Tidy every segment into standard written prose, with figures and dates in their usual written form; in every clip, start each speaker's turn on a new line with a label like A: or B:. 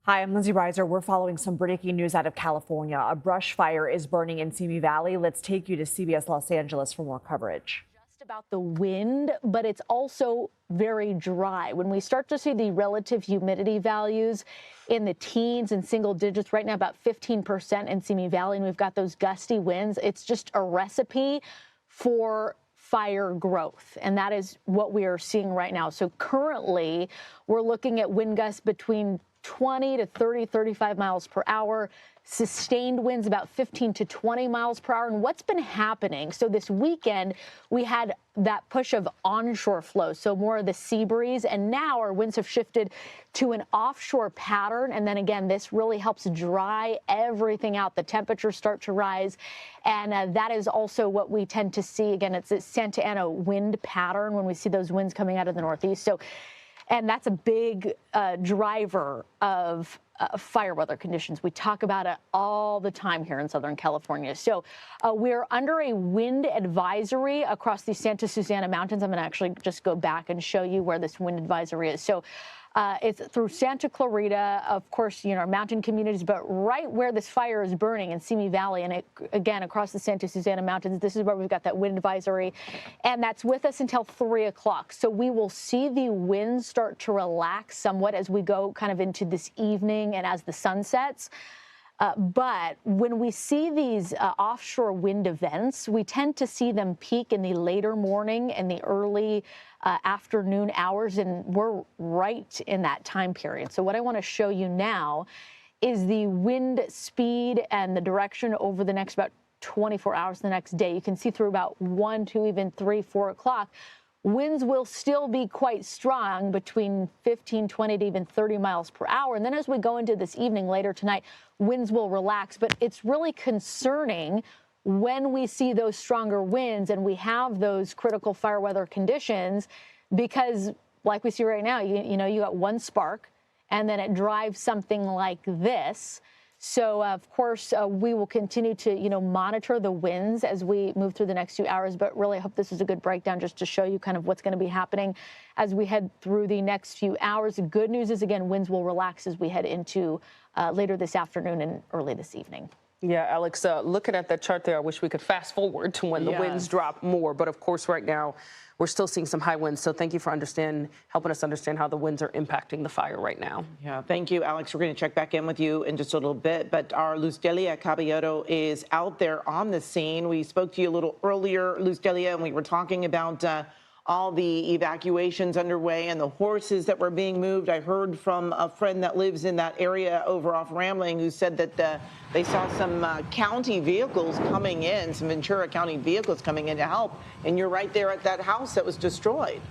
A: Hi, I'm Lindsay Reiser. We're following some breaking news out of California. A brush fire is burning in Simi Valley. Let's take you to CBS Los Angeles for more coverage.
B: Just about the wind, but it's also very dry. When we start to see the relative humidity values in the teens and single digits, right now about 15% in Simi Valley, and we've got those gusty winds, it's just a recipe for fire growth, and that is what we are seeing right now. So currently, we're looking at wind gusts between 20 to 30, 35 miles per hour, sustained winds about 15 to 20 miles per hour. And what's been happening? So this weekend, we had that push of onshore flow, so more of the sea breeze. And now our winds have shifted to an offshore pattern. And then again, this really helps dry everything out. The temperatures start to rise. And that is also what we tend to see. Again, it's a Santa Ana wind pattern when we see those winds coming out of the northeast. And that's a big driver of fire weather conditions. We talk about it all the time here in Southern California. So we're under a wind advisory across the Santa Susana Mountains. I'm going to actually just go back and show you where this wind advisory is. So it's through Santa Clarita, of course, our mountain communities, but right where this fire is burning in Simi Valley, and again, across the Santa Susana Mountains, this is where we've got that wind advisory, and that's with us until 3 o'clock. So we will see the winds start to relax somewhat as we go kind of into this evening and as the sun sets. But when we see these offshore wind events, we tend to see them peak in the later morning and the early afternoon hours, and we're right in that time period. So what I want to show you now is the wind speed and the direction over the next about 24 hours the next day. You can see through about 1 to even 3, 4 o'clock. Winds will still be quite strong, between 15, 20 to even 30 miles per hour. And then as we go into this evening, later tonight, winds will relax. But it's really concerning when we see those stronger winds and we have those critical fire weather conditions, because like we see right now, you got one spark and then it drives something like this. So, of course, we will continue to, monitor the winds as we move through the next few hours. But really, I hope this is a good breakdown just to show you kind of what's going to be happening as we head through the next few hours. The good news is, again, winds will relax as we head into later this afternoon and early this evening.
C: Yeah, Alex, looking at that chart there, I wish we could fast forward to when the winds drop more. But, of course, right now, we're still seeing some high winds. So thank you for helping us understand how the winds are impacting the fire right now.
D: Yeah, thank you, Alex. We're going to check back in with you in just a little bit. But our Luz Delia Caballero is out there on the scene. We spoke to you a little earlier, Luz Delia, and we were talking about all the evacuations underway and the horses that were being moved. I heard from a friend that lives in that area over off Rambling who said that they saw some county vehicles coming in, some Ventura County vehicles coming in to help. And you're right there at that house that was destroyed.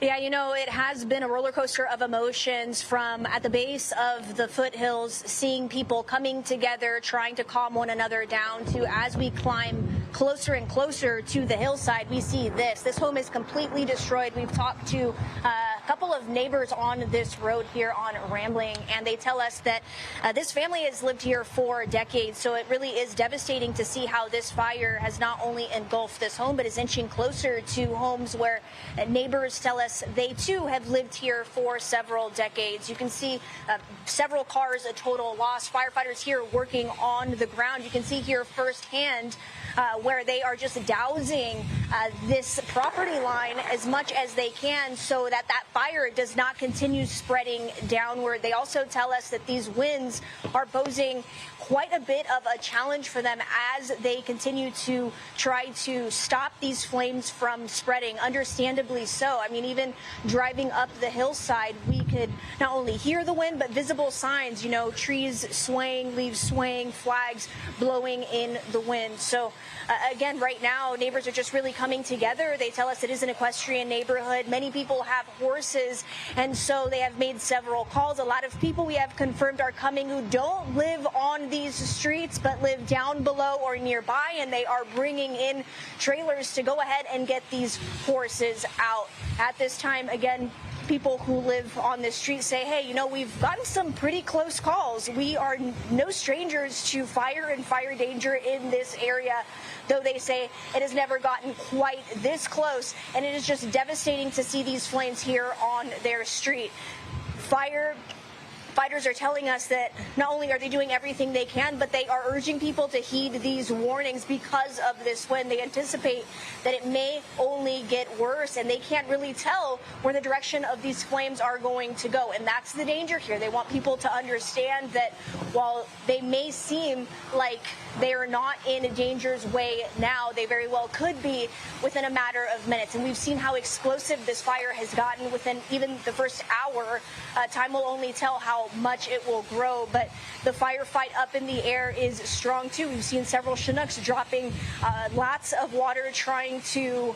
E: Yeah, it has been a roller coaster of emotions, from at the base of the foothills, seeing people coming together, trying to calm one another down, to as we climb closer and closer to the hillside, we see this. This home is completely destroyed. We've talked to a couple of neighbors on this road here on Rambling, and they tell us that this family has lived here for decades. So it really is devastating to see how this fire has not only engulfed this home, but is inching closer to homes where neighbors tell us they too have lived here for several decades. You can see several cars a total loss. Firefighters here working on the ground. You can see here firsthand where they are just dousing this property line as much as they can so that fire does not continue spreading downward. They also tell us that these winds are posing quite a bit of a challenge for them as they continue to try to stop these flames from spreading, understandably so. I mean, even driving up the hillside, we could not only hear the wind, but visible signs, trees swaying, leaves swaying, flags blowing in the wind. So again, right now, neighbors are just really coming together. They tell us it is an equestrian neighborhood. Many people have horses, and so they have made several calls. A lot of people we have confirmed are coming who don't live on these streets, but live down below or nearby, and they are bringing in trailers to go ahead and get these horses out. At this time, again, people who live on this street say, hey, you know, we've gotten some pretty close calls. We are no strangers to fire and fire danger in this area, though they say it has never gotten quite this close. And it is just devastating to see these flames here on their street. Firefighters are telling us that not only are they doing everything they can, but they are urging people to heed these warnings because of this wind. They anticipate that it may only get worse, and they can't really tell where the direction of these flames are going to go. And that's the danger here. They want people to understand that while they may seem like they are not in a danger's way now, they very well could be within a matter of minutes. And we've seen how explosive this fire has gotten within even the first hour. Time will only tell how much it will grow, but the firefight up in the air is strong too. We've seen several Chinooks dropping lots of water trying to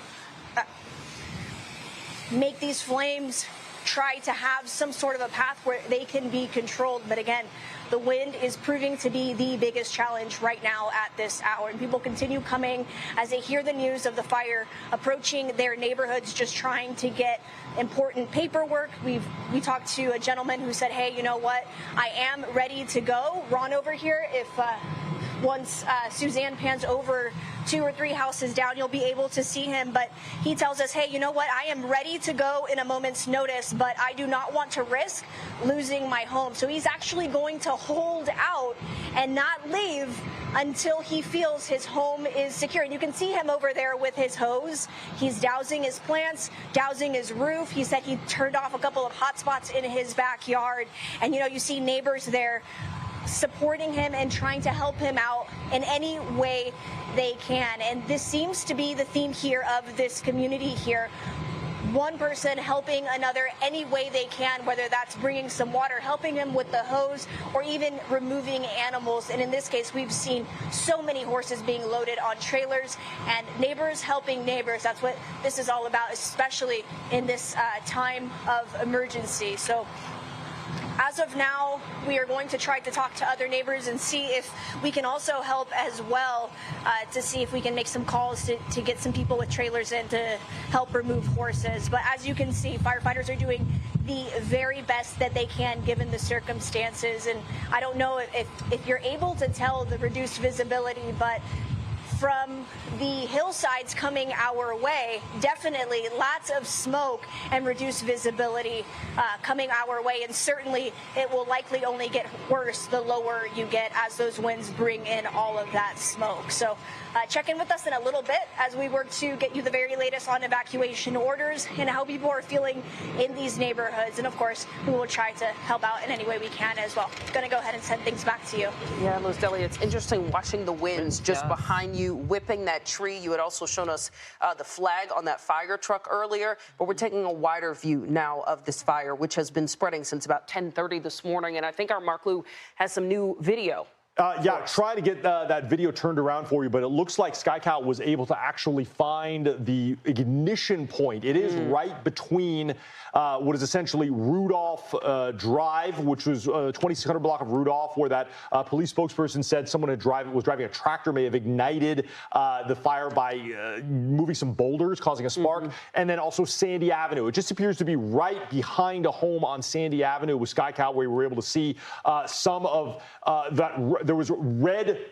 E: make these flames try to have some sort of a path where they can be controlled. But again, the wind is proving to be the biggest challenge right now at this hour. And people continue coming as they hear the news of the fire approaching their neighborhoods, just trying to get important paperwork. We talked to a gentleman who said, hey, you know what? I am ready to go. Ron over here, if once Suzanne pans over 2 or 3 houses down, you'll be able to see him. But he tells us, hey, you know what? I am ready to go in a moment's notice, but I do not want to risk losing my home. So he's actually going to hold out and not leave until he feels his home is secure. And you can see him over there with his hose. He's dousing his plants, dousing his roof. He said he turned off a couple of hot spots in his backyard. And, you know, you see neighbors there supporting him and trying to help him out in any way they can. And this seems to be the theme here of this community here. One person helping another any way they can, whether that's bringing some water, helping them with the hose, or even removing animals. And in this case, we've seen so many horses being loaded on trailers and neighbors helping neighbors. That's what this is all about, especially in this time of emergency. So as of now, we are going to try to talk to other neighbors and see if we can also help as well, to see if we can make some calls to get some people with trailers in to help remove horses. But as you can see, firefighters are doing the very best that they can given the circumstances. And I don't know if you're able to tell the reduced visibility, but from the hillsides coming our way, definitely lots of smoke and reduced visibility coming our way. And certainly it will likely only get worse the lower you get as those winds bring in all of that smoke. So check in with us in a little bit as we work to get you the very latest on evacuation orders and how people are feeling in these neighborhoods. And of course, we will try to help out in any way we can as well. Going to go ahead and send things back to you.
C: Yeah, Los Deli, it's interesting watching the winds just behind you, whipping that tree. You had also shown us the flag on that fire truck earlier, but we're taking a wider view now of this fire, which has been spreading since about 10:30 this morning. And I think our Mark Lou has some new video.
F: Yeah, try to get that video turned around for you, but it looks like SkyCal was able to actually find the ignition point. It is right between what is essentially Rudolph Drive, which was 2600 block of Rudolph, where that police spokesperson said someone was driving a tractor, may have ignited the fire by moving some boulders, causing a spark, and then also Sandy Avenue. It just appears to be right behind a home on Sandy Avenue with SkyCal, where we were able to see some of that. There was red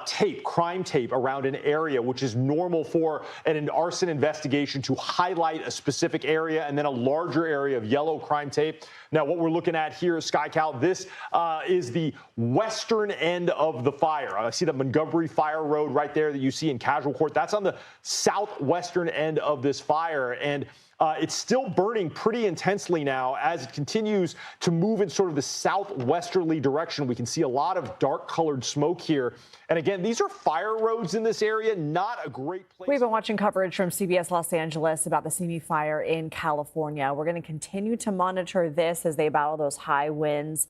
F: tape, crime tape around an area, which is normal for an arson investigation to highlight a specific area, and then a larger area of yellow crime tape. Now, what we're looking at here is SkyCal. This is the western end of the fire. I see the Montgomery Fire Road right there that you see in Casual Court. That's on the southwestern end of this fire. And it's still burning pretty intensely now as it continues to move in sort of the southwesterly direction. We can see a lot of dark colored smoke here. And again, these are fire roads in this area, not a great place.
A: We've been watching coverage from CBS Los Angeles about the Simi fire in California. We're going to continue to monitor this as they battle those high winds.